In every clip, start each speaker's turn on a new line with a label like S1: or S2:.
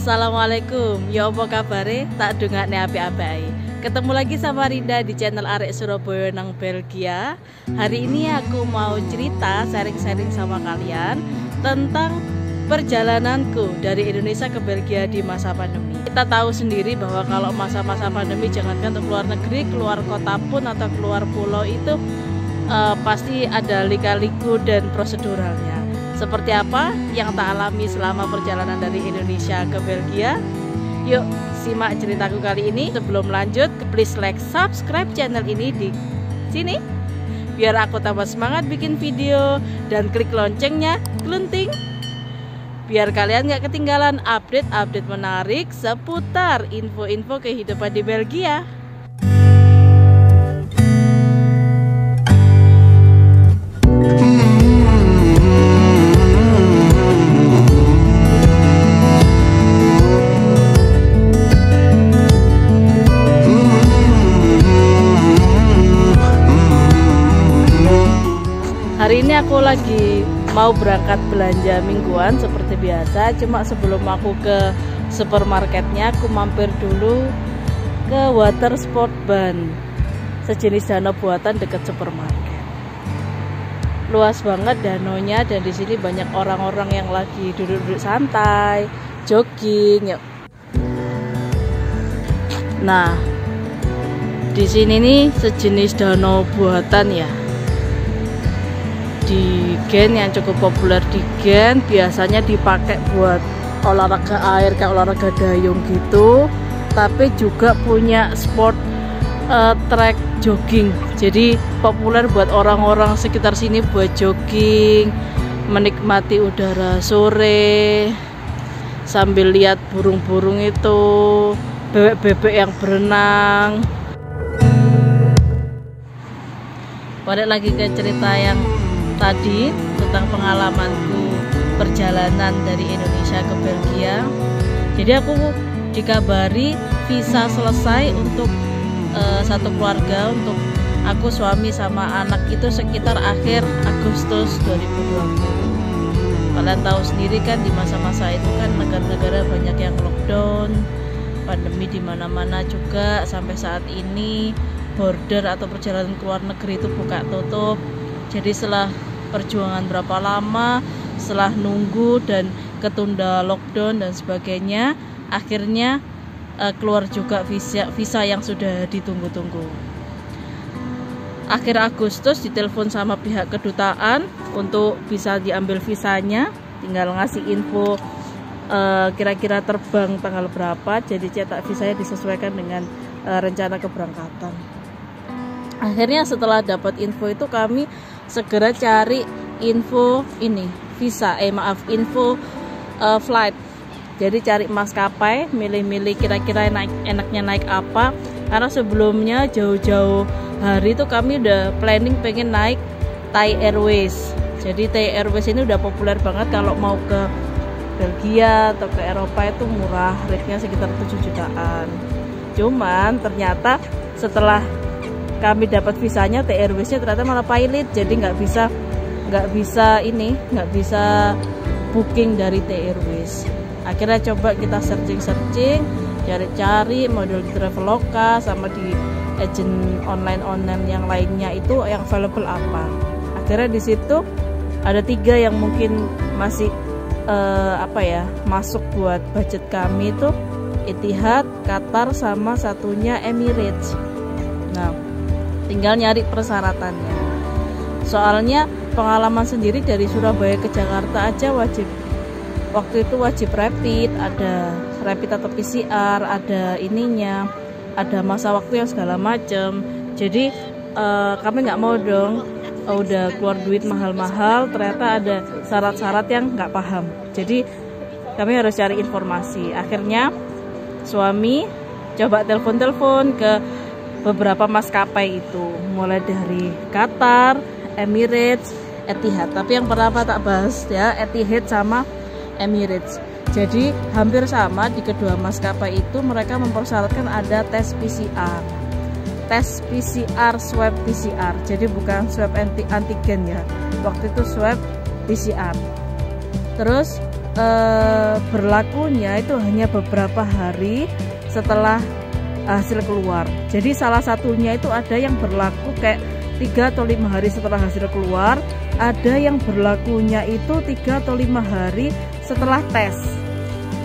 S1: Assalamualaikum, ya apa kabare? Tak dongakne api-api. Ketemu lagi sama Rinda di channel Arek Surabaya nang Belgia. Hari ini aku mau cerita, sharing-sharing sama kalian tentang perjalananku dari Indonesia ke Belgia di masa pandemi. Kita tahu sendiri bahwa kalau masa-masa pandemi, jangankan untuk keluar negeri, keluar kota pun atau keluar pulau itu pasti ada lika-liku dan proseduralnya. Seperti apa yang tak alami selama perjalanan dari Indonesia ke Belgia? Yuk simak ceritaku kali ini. Sebelum lanjut, please like, subscribe channel ini di sini biar aku tambah semangat bikin video, dan klik loncengnya, glunting, biar kalian gak ketinggalan update-update menarik seputar info-info kehidupan di Belgia. Hari ini aku lagi mau berangkat belanja mingguan seperti biasa. Cuma sebelum aku ke supermarketnya, aku mampir dulu ke water sport ban, sejenis danau buatan dekat supermarket. Luas banget danaunya, dan di sini banyak orang-orang yang lagi duduk-duduk santai, jogging. Yuk. Nah, di sini nih sejenis danau buatan ya. Di Gen yang cukup populer di Gen, biasanya dipakai buat olahraga air kayak olahraga dayung gitu, tapi juga punya sport track jogging. Jadi populer buat orang-orang sekitar sini buat jogging, menikmati udara sore sambil lihat burung-burung itu, bebek-bebek yang berenang. Balik lagi ke cerita yang tadi tentang pengalamanku perjalanan dari Indonesia ke Belgia. Jadi aku dikabari visa selesai untuk satu keluarga, untuk aku, suami sama anak itu sekitar akhir Agustus 2020. Kalian tahu sendiri kan di masa-masa itu kan negara-negara banyak yang lockdown, pandemi di mana-mana juga. Sampai saat ini border atau perjalanan ke luar negeri itu buka tutup. Jadi setelah perjuangan berapa lama, setelah nunggu dan ketunda lockdown dan sebagainya, akhirnya keluar juga visa yang sudah ditunggu-tunggu. Akhir Agustus ditelepon sama pihak kedutaan untuk bisa diambil visanya, tinggal ngasih info kira-kira terbang tanggal berapa, jadi cetak visanya disesuaikan dengan rencana keberangkatan. Akhirnya setelah dapat info itu, kami segera cari info ini, info flight. Jadi cari maskapai, milih-milih kira-kira enaknya naik apa. Karena sebelumnya jauh-jauh hari itu kami udah planning pengen naik Thai Airways. Jadi Thai Airways ini udah populer banget kalau mau ke Belgia atau ke Eropa, itu murah, rate-nya sekitar 7 jutaan. Cuman ternyata setelah kami dapat visanya, Thai Airways-nya ternyata malah pilot, jadi nggak bisa booking dari Thai Airways. Akhirnya coba kita searching, cari-cari model di Traveloka sama di agent online yang lainnya itu yang available apa. Akhirnya di situ ada 3 yang mungkin masih masuk buat budget kami, itu Etihad, Qatar, sama satunya Emirates. Nah, tinggal nyari persyaratannya. Soalnya pengalaman sendiri dari Surabaya ke Jakarta aja waktu itu wajib rapid, ada rapid atau PCR, ada ininya, ada masa waktu yang segala macem. Jadi kami nggak mau dong udah keluar duit mahal-mahal, ternyata ada syarat-syarat yang nggak paham. Jadi kami harus cari informasi. Akhirnya suami coba telepon ke beberapa maskapai itu, mulai dari Qatar, Emirates, Etihad. Tapi yang pertama tak bahas ya, Etihad sama Emirates. Jadi hampir sama di kedua maskapai itu, mereka mempersyaratkan ada tes PCR. Tes PCR, swab PCR. Jadi bukan swab antigen ya. Waktu itu swab PCR. Terus berlakunya itu hanya beberapa hari setelah hasil keluar. Jadi salah satunya itu ada yang berlaku kayak 3 atau 5 hari setelah hasil keluar, ada yang berlakunya itu 3 atau 5 hari setelah tes.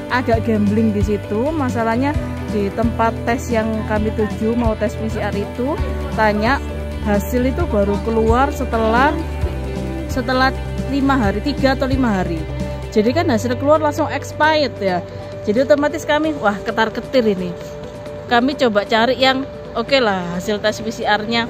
S1: Agak gambling di situ. Masalahnya di tempat tes yang kami tuju, mau tes PCR itu, tanya hasil itu baru keluar setelah 5 hari, 3 atau 5 hari. Jadi kan hasil keluar langsung expired ya. Jadi otomatis kami wah ketar-ketir ini. Kami coba cari yang oke lah, hasil tes PCR-nya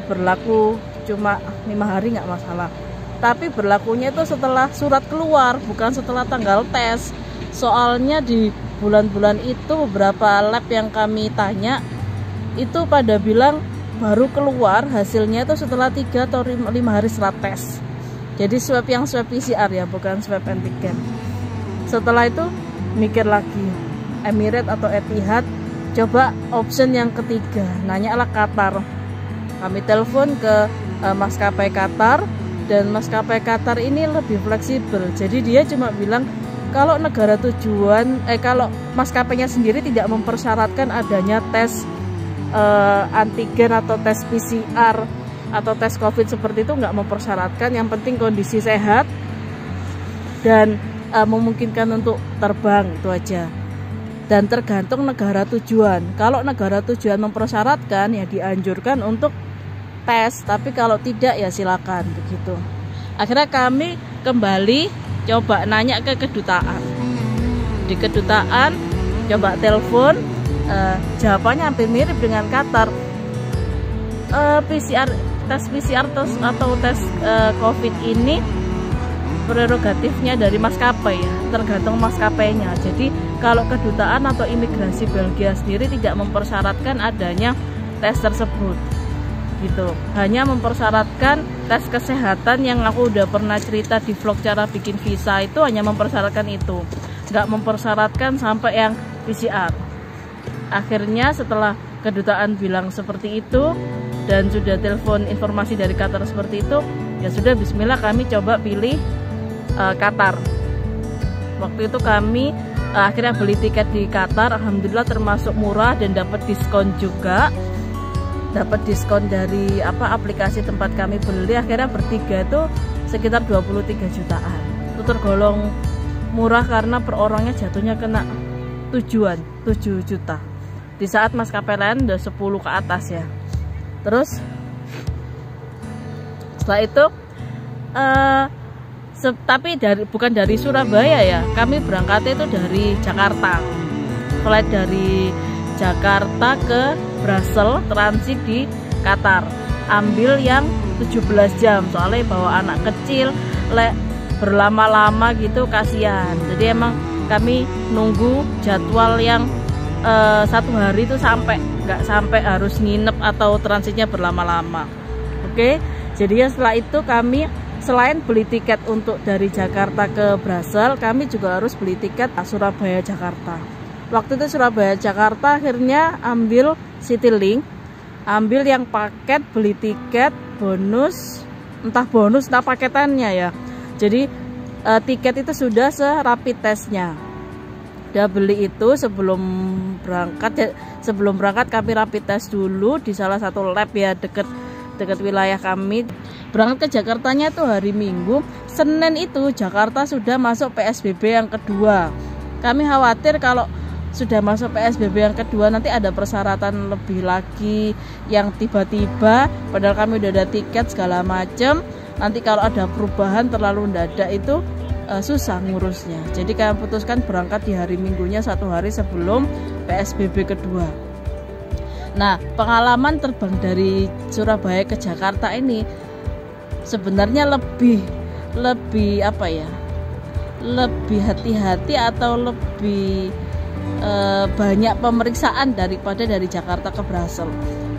S1: berlaku cuma 5 hari nggak masalah. Tapi berlakunya itu setelah surat keluar, bukan setelah tanggal tes. Soalnya di bulan-bulan itu beberapa lab yang kami tanya itu pada bilang baru keluar hasilnya itu setelah 3 atau 5 hari setelah tes. Jadi swab PCR ya, bukan swab antigen. Setelah itu mikir lagi, Emirates atau Etihad, coba option yang ketiga, nanya lah Qatar. Kami telepon ke maskapai Qatar, dan maskapai Qatar ini lebih fleksibel. Jadi dia cuma bilang kalau negara tujuan, kalau maskapainya sendiri tidak mempersyaratkan adanya tes antigen atau tes PCR atau tes COVID seperti itu, nggak mempersyaratkan. Yang penting kondisi sehat dan memungkinkan untuk terbang, itu aja. Dan tergantung negara tujuan. Kalau negara tujuan mempersyaratkan ya dianjurkan untuk tes, tapi kalau tidak ya silakan begitu. Akhirnya kami kembali coba nanya ke kedutaan. Di kedutaan coba telepon, jawabannya hampir mirip dengan Qatar. Tes PCR atau tes COVID ini prerogatifnya dari maskapai ya, tergantung maskapainya. Jadi kalau kedutaan atau imigrasi Belgia sendiri tidak mempersyaratkan adanya tes tersebut gitu, hanya mempersyaratkan tes kesehatan yang aku udah pernah cerita di vlog cara bikin visa, itu hanya mempersyaratkan itu, nggak mempersyaratkan sampai yang PCR. Akhirnya setelah kedutaan bilang seperti itu dan sudah telepon informasi dari Qatar seperti itu, ya sudah bismillah kami coba pilih Qatar. Waktu itu kami akhirnya beli tiket di Qatar, alhamdulillah termasuk murah dan dapat diskon juga. Dapat diskon dari aplikasi tempat kami beli. Akhirnya bertiga itu sekitar 23 jutaan. Itu tergolong murah karena per orangnya jatuhnya kena 7 juta. Di saat maskapai lain udah 10 ke atas ya. Terus setelah itu tapi bukan dari Surabaya ya, kami berangkatnya itu dari Jakarta. Flight dari Jakarta ke Brussels, transit di Qatar. Ambil yang 17 jam, soalnya bawa anak kecil, berlama-lama gitu kasihan. Jadi emang kami nunggu jadwal yang 1 hari itu nggak sampai harus nginep atau transitnya berlama-lama. Oke, jadi ya setelah itu kami selain beli tiket untuk dari Jakarta ke Brussels, kami juga harus beli tiket Surabaya Jakarta. Waktu itu Surabaya Jakarta akhirnya ambil Citylink, ambil yang paket, beli tiket bonus, entah paketannya ya. Jadi tiket itu sudah rapid testnya. Udah beli itu sebelum berangkat kami rapid test dulu di salah satu lab ya dekat wilayah kami. Berangkat ke Jakartanya tuh hari Minggu. Senin itu Jakarta sudah masuk PSBB yang kedua. Kami khawatir kalau sudah masuk PSBB yang kedua nanti ada persyaratan lebih lagi yang tiba-tiba, padahal kami udah ada tiket segala macam. Nanti kalau ada perubahan terlalu mendadak itu susah ngurusnya. Jadi kami putuskan berangkat di hari Minggunya 1 hari sebelum PSBB kedua. Nah, pengalaman terbang dari Surabaya ke Jakarta ini sebenarnya lebih hati-hati atau lebih banyak pemeriksaan daripada dari Jakarta ke Brussels.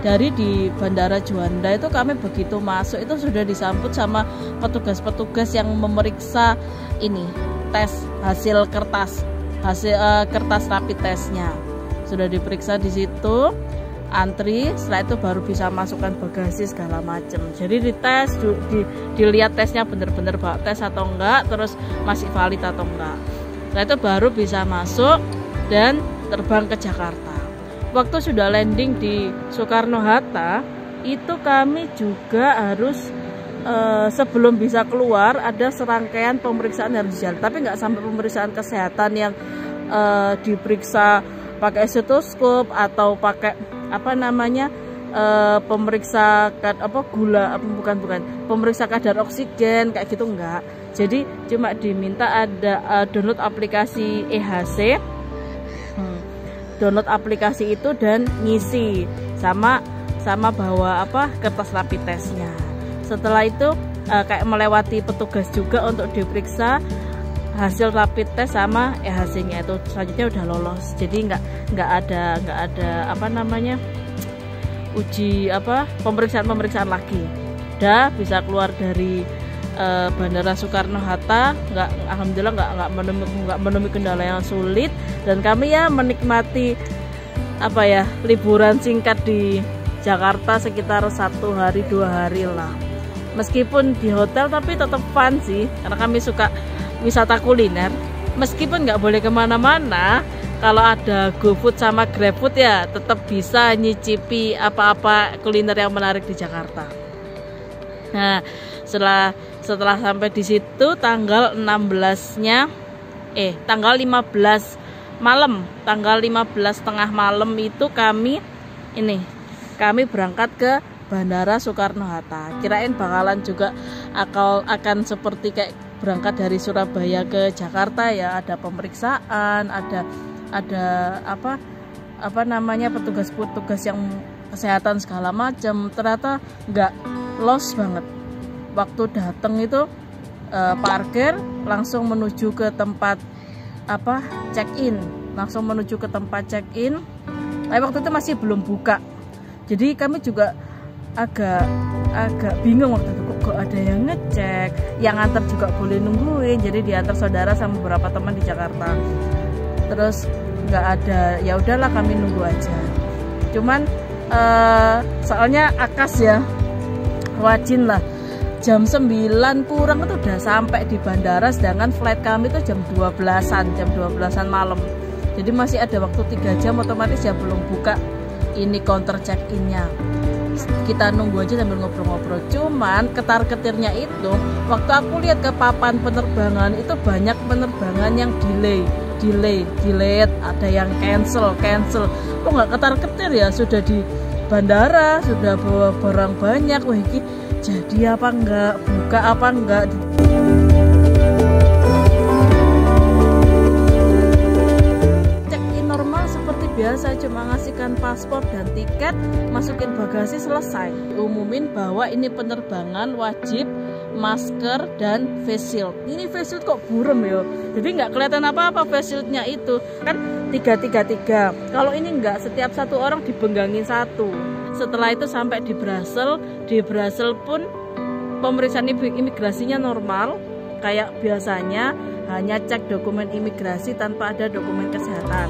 S1: Dari di Bandara Juanda itu kami begitu masuk itu sudah disambut sama petugas-petugas yang memeriksa ini hasil kertas rapid testnya sudah diperiksa di situ. antri, setelah itu baru bisa masukkan bagasi segala macam. Jadi dites, dilihat tesnya bener-bener bawa tes atau enggak, terus masih valid atau enggak. Setelah itu baru bisa masuk dan terbang ke Jakarta. Waktu sudah landing di Soekarno-Hatta, itu kami juga harus sebelum bisa keluar ada serangkaian pemeriksaan harus jalan. Tapi nggak sampai pemeriksaan kesehatan yang diperiksa pakai stetoskop atau pakai pemeriksa gula, pemeriksa kadar oksigen kayak gitu enggak. Jadi cuma diminta ada download aplikasi EHC, download aplikasi itu dan ngisi sama bawa kertas rapid testnya. Setelah itu kayak melewati petugas juga untuk diperiksa hasil rapid test sama EHC-nya, itu selanjutnya udah lolos. Jadi nggak ada uji pemeriksaan lagi. Udah bisa keluar dari Bandara Soekarno-Hatta. Alhamdulillah nggak menemui kendala yang sulit, dan kami ya menikmati liburan singkat di Jakarta sekitar 1 hari 2 hari lah. Meskipun di hotel tapi tetap fun sih, karena kami suka wisata kuliner. Meskipun nggak boleh kemana-mana, kalau ada GoFood sama GrabFood ya tetap bisa nyicipi apa-apa kuliner yang menarik di Jakarta. Nah, setelah sampai di situ tanggal 15 malam, tanggal 15 tengah malam itu kami berangkat ke Bandara Soekarno-Hatta. Kirain bakalan juga akan seperti kayak berangkat dari Surabaya ke Jakarta ya, ada pemeriksaan, ada petugas-petugas yang kesehatan segala macam. Ternyata nggak, los banget. Waktu datang itu parkir langsung menuju ke tempat check-in, waktu itu masih belum buka. Jadi kami juga agak bingung waktu itu, kok ada yang ngecek, yang antar juga boleh nungguin. Jadi diantar saudara sama beberapa teman di Jakarta. Terus nggak ada, ya udahlah kami nunggu aja. Cuman soalnya akas ya, wajin lah, jam 9 kurang itu udah sampai di bandara, sedangkan flight kami itu jam 12-an malam. Jadi masih ada waktu 3 jam, otomatis ya belum buka ini counter check-innya. Kita nunggu aja sambil ngobrol-ngobrol. Cuman ketar-ketirnya itu, waktu aku lihat ke papan penerbangan itu banyak penerbangan yang delay, ada yang cancel. Kok nggak ketar-ketir ya, sudah di bandara, sudah bawa barang banyak. Wah, ini jadi apa enggak, buka apa enggak. Check-in normal seperti biasa, cuma ngasihkan paspor dan tiket, masukin bagasi, selesai. Umumin bahwa ini penerbangan wajib masker dan face shield. Ini face shield kok burem ya, jadi nggak kelihatan apa-apa face shieldnya itu kan 333. Kalau ini nggak, setiap satu orang dibenggangin satu. Setelah itu sampai di Brussels pun pemeriksaan imigrasinya normal kayak biasanya, hanya cek dokumen imigrasi tanpa ada dokumen kesehatan.